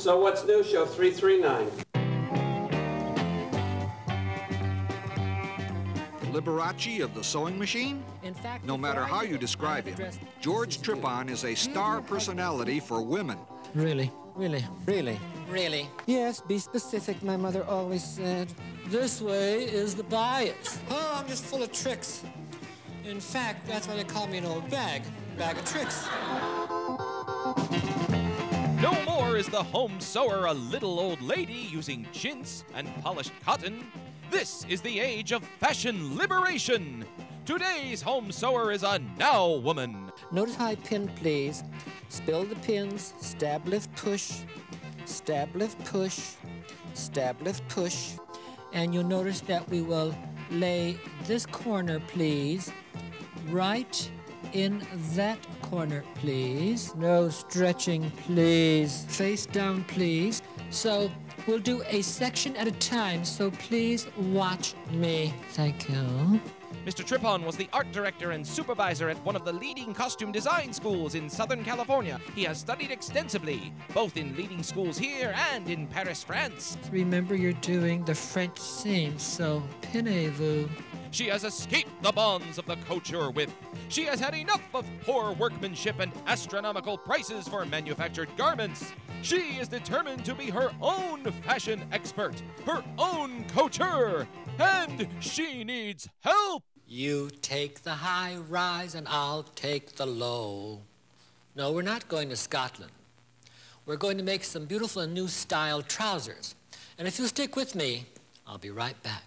So what's new, show 339? Liberace of the sewing machine? In fact, no matter how you describe him, George Trippon is a star personality for women. Really, really, really, really. Yes, be specific, my mother always said. This way is the bias. Oh, I'm just full of tricks. In fact, that's why they call me an old bag of tricks. No more is the home sewer a little old lady using chintz and polished cotton. This is the age of fashion liberation. Today's home sewer is a now woman. Notice how I pin, please. Spill the pins, stab, lift, push, stab, lift, push, stab, lift, push. And you'll notice that we will lay this corner, please, right in that corner, please. No stretching, please. Face down, please. So we'll do a section at a time, so please watch me. Thank you. Mr. Trippon was the art director and supervisor at one of the leading costume design schools in Southern California. He has studied extensively, both in leading schools here and in Paris, France. Remember, you're doing the French scene, so pinez-vous. She has escaped the bonds of the couture whip. She has had enough of poor workmanship and astronomical prices for manufactured garments. She is determined to be her own fashion expert, her own couture, and she needs help. You take the high rise and I'll take the low. No, we're not going to Scotland. We're going to make some beautiful and new style trousers. And if you'll stick with me, I'll be right back.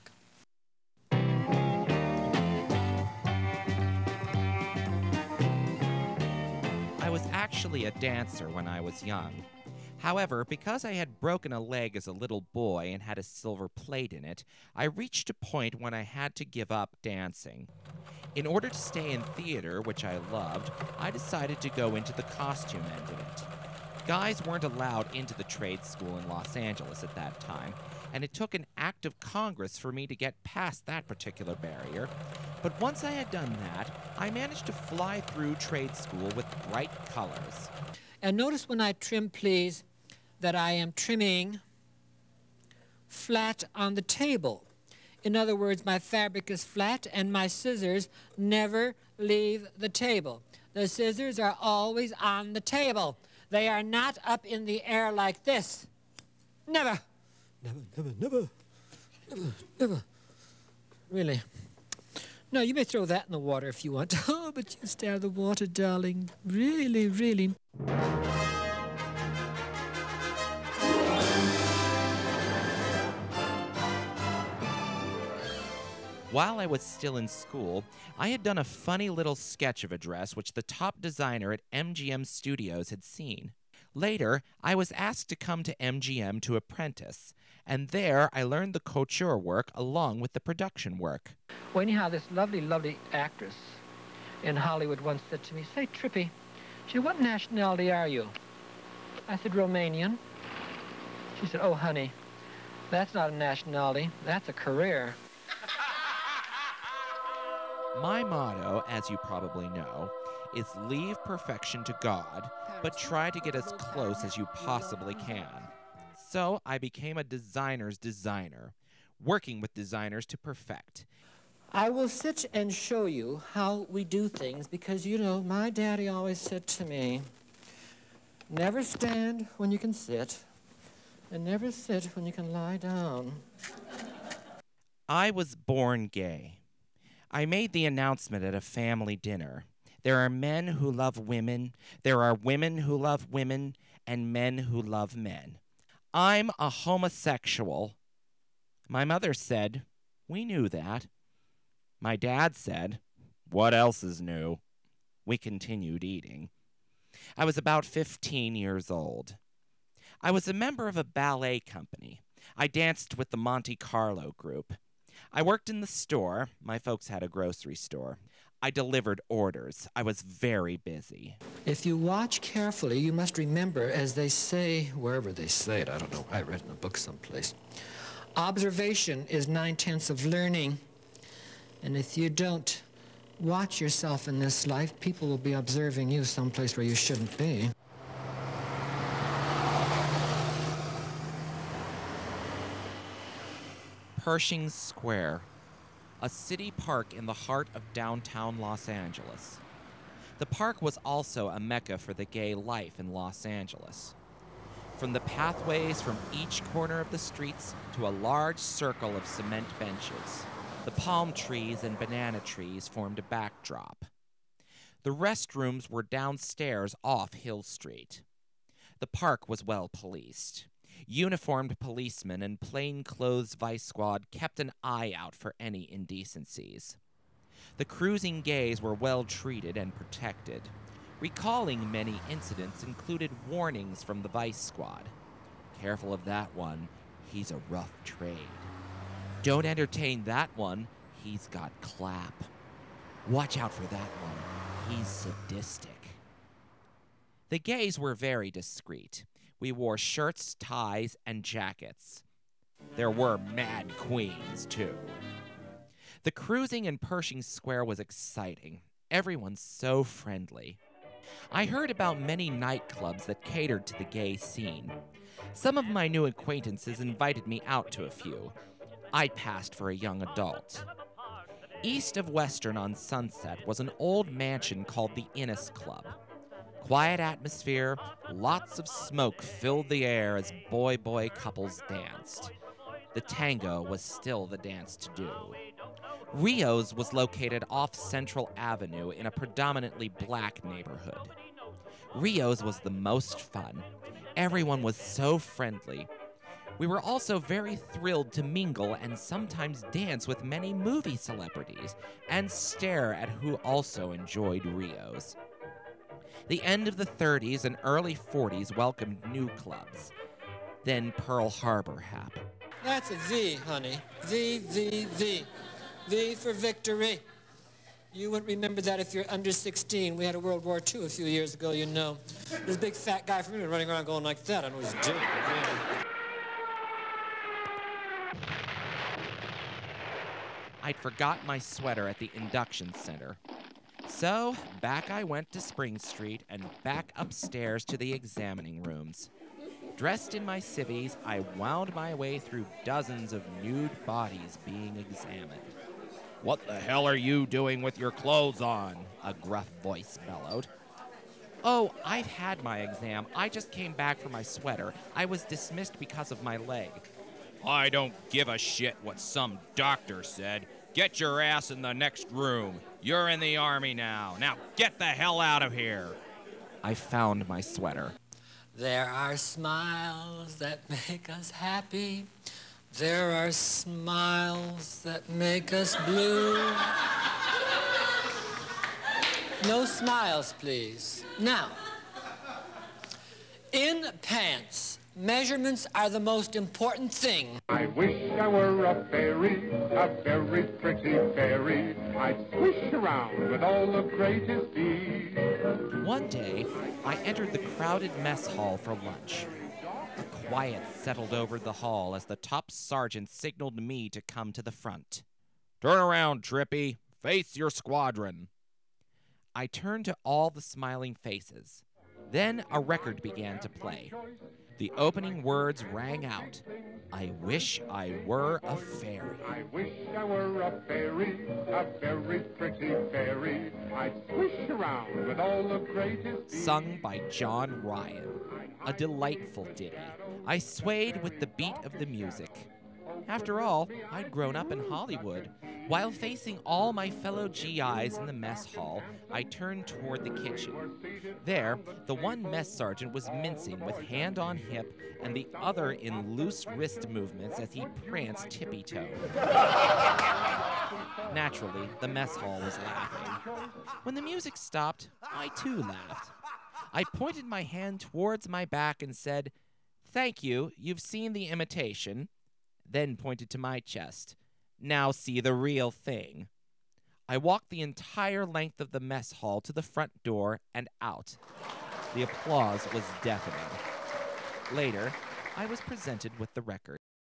I was actually a dancer when I was young. However, because I had broken a leg as a little boy and had a silver plate in it, I reached a point when I had to give up dancing. In order to stay in theater, which I loved, I decided to go into the costume end of it. Guys weren't allowed into the trade school in Los Angeles at that time, and it took an act of Congress for me to get past that particular barrier. But once I had done that, I managed to fly through trade school with bright colors. And notice when I trim, please, that I am trimming flat on the table. In other words, my fabric is flat and my scissors never leave the table. The scissors are always on the table. They are not up in the air like this. Never. Never, never, never, never, never. Really. No, you may throw that in the water if you want. Oh, but you stay out of the water, darling. Really, really. While I was still in school, I had done a funny little sketch of a dress which the top designer at MGM Studios had seen. Later, I was asked to come to MGM to apprentice, and there I learned the couture work along with the production work. Well, anyhow, this lovely, lovely actress in Hollywood once said to me, "Say, Trippy," she said, "what nationality are you?" I said, "Romanian." She said, "Oh, honey, that's not a nationality, that's a career." My motto, as you probably know, is leave perfection to God, but try to get as close as you possibly can. So I became a designer's designer, working with designers to perfect. I will sit and show you how we do things because, you know, my daddy always said to me, never stand when you can sit, and never sit when you can lie down. I was born gay. I made the announcement at a family dinner. There are men who love women, there are women who love women, and men who love men. I'm a homosexual. My mother said, we knew that. My dad said, what else is new? We continued eating. I was about 15 years old. I was a member of a ballet company. I danced with the Monte Carlo group. I worked in the store. My folks had a grocery store. I delivered orders. I was very busy. If you watch carefully, you must remember, as they say, wherever they say it, I don't know, I read in a book someplace, observation is 9/10 of learning. And if you don't watch yourself in this life, people will be observing you someplace where you shouldn't be. Pershing Square, a city park in the heart of downtown Los Angeles. The park was also a mecca for the gay life in Los Angeles. From the pathways from each corner of the streets to a large circle of cement benches, the palm trees and banana trees formed a backdrop. The restrooms were downstairs off Hill Street. The park was well policed. Uniformed policemen and plainclothes vice squad kept an eye out for any indecencies. The cruising gays were well treated and protected. Recalling many incidents included warnings from the vice squad. Careful of that one, he's a rough trade. Don't entertain that one, he's got clap. Watch out for that one, he's sadistic. The gays were very discreet. We wore shirts, ties, and jackets. There were mad queens, too. The cruising in Pershing Square was exciting. Everyone's so friendly. I heard about many nightclubs that catered to the gay scene. Some of my new acquaintances invited me out to a few. I passed for a young adult. East of Western on Sunset was an old mansion called the Innis Club. Quiet atmosphere, lots of smoke filled the air as boy-boy couples danced. The tango was still the dance to do. Rio's was located off Central Avenue in a predominantly black neighborhood. Rio's was the most fun. Everyone was so friendly. We were also very thrilled to mingle and sometimes dance with many movie celebrities and stare at who also enjoyed Rio's. The end of the 30s and early 40s welcomed new clubs. Then Pearl Harbor happened. That's a V, honey. V, V, V. V for victory. You wouldn't remember that if you're under 16. We had a World War II a few years ago, you know. There's a big fat guy from me running around going like that. I know he's doing it. I'd forgot my sweater at the induction center. So, back I went to Spring Street and back upstairs to the examining rooms. Dressed in my civvies, I wound my way through dozens of nude bodies being examined. "What the hell are you doing with your clothes on?" a gruff voice bellowed. "Oh, I've had my exam. I just came back for my sweater. I was dismissed because of my leg." "I don't give a shit what some doctor said. Get your ass in the next room. You're in the Army now. Now get the hell out of here." I found my sweater. There are smiles that make us happy. There are smiles that make us blue. No smiles, please. Now, in pants, measurements are the most important thing. I wish I were a very pretty fairy. I'd swish around with all the greatest ease. One day, I entered the crowded mess hall for lunch. A quiet settled over the hall as the top sergeant signaled me to come to the front. "Turn around, Trippy. Face your squadron." I turned to all the smiling faces. Then a record began to play. The opening words rang out. I wish I were a fairy. I wish I were a very pretty fairy. I'd swish around with all the greatest ease. Sung by John Ryan. A delightful ditty. I swayed with the beat of the music. After all, I'd grown up in Hollywood. While facing all my fellow GIs in the mess hall, I turned toward the kitchen. There, the one mess sergeant was mincing with hand on hip and the other in loose wrist movements as he pranced tippy-toe. Naturally, the mess hall was laughing. When the music stopped, I too laughed. I pointed my hand towards my back and said, "Thank you, you've seen the imitation," then pointed to my chest. "Now see the real thing." I walked the entire length of the mess hall to the front door and out. The applause was deafening. Later, I was presented with the record.